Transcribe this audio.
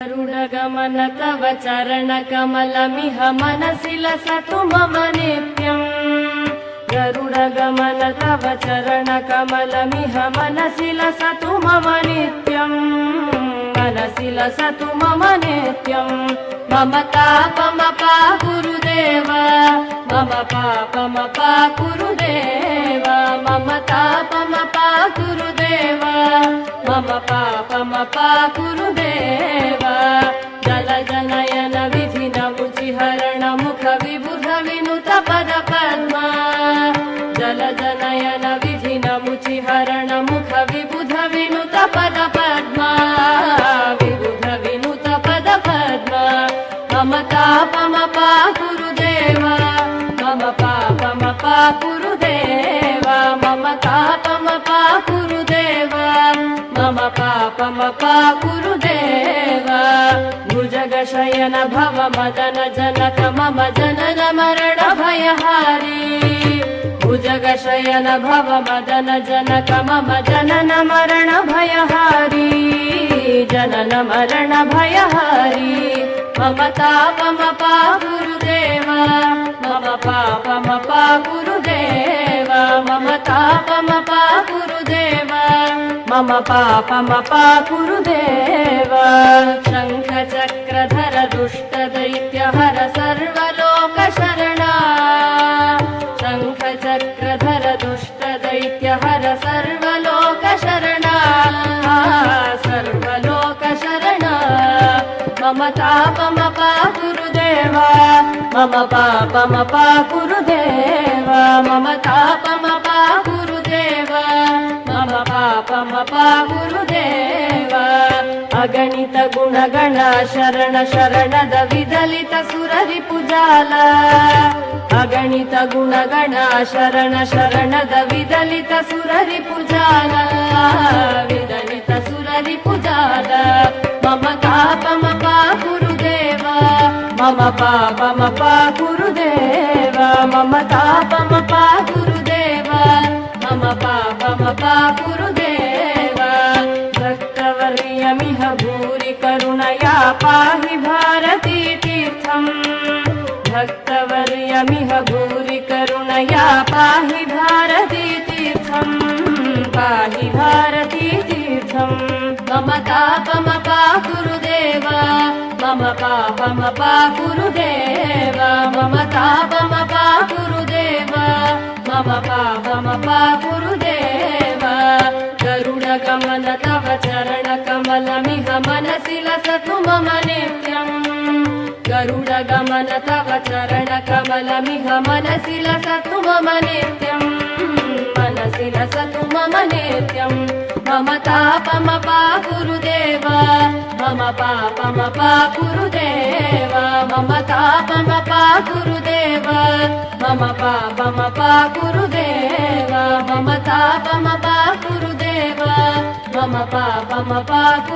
गरुडगमन तव चरणकमलमिह मनसि लसतु मम नित्यम्। गरुडगमन तव चरणकमलमिह मनसि लसतु मम नित्यम्। मनसि लसतु मम नित्यम्। मम तापमपा गुरुदेव, मम पापमपा गुरुदेव, मम तापमपा गुरुदेव, मम पापमपा गुरुदेव। जलजनयन विधिन मुचिहरण मुख विबुध विनुत पद पद्मा। जलजनयन विधिन मुचिहरण मुख विबुध विनुत पद पद्मा। विबुध विनुत पद पद्मा। मम तापमपा गुरुदेव, मम पापमपा गुरुदेव, मम तापमपा गुरुदेव, मम पापमपा गुरुदेव। भुजगशयन भव मदन जनक मम जनन मरण भयहारी। भुजगशयन भव मदन जनक मम जनन मरण भयहारी। जनन मरण भयहारी। मम तापमपा गुरुदेव, मम पापमपा गुरुदेव, मम तापमपा गुरुदेव, मम पापमपा गुरुदेव। शङ्ख चक्रधर दुष्ट दैत्यहर सर्वलोकशरणा। शङ्ख चक्रधर दुष्ट दैत्यहर सर्वलोकशरणा। सर्वलोकशरणा। मम तापमपा गुरुदेव, मम पापमपा गुरुदेव, मम तापमपा गुरुदेव, मम पापमपा गुरुदेव। अगणित गुणगण शरण शरणद विदलित सुररिपुजाल। अगणित गुणगण शरण शरणद विदलित सुररिपुजाल। विदलित सुररिपुजाल। मम तापमपा गुरुदेव, मम पापमपा गुरुदेव, मम तापमपा गुरुदेव, मम पापमपा गुरुदेव। भक्तवर्यमिह भूरि करुणया पाहि भारती तीर्थम्। भक्तवर्यमिह भूरि करुणया पाहि भारती तीर्थम्। पाहि भारती तीर्थम्। मम तापमपा गुरुदेव, मम पापमपा गुरुदेव, मम तापमपा गुरुदेव, मम पापमपा गुरुदेव। गरुडगमन तव चरणकमलमिह मनसि लसतु मम नित्यम्। गरुडगमन तव चरणकमलमिह मनसि लसतु मम नित्यम्। मनसि लसतु मम नित्यम्। मम तापमपा गुरुदेव, मम पापमपा गुरुदेव, मम तापमपा गुरुदेव, मम पापमपा गुरुदेव, मम तापमपा गुरुदेव, मम पापमपा गुरुदेव।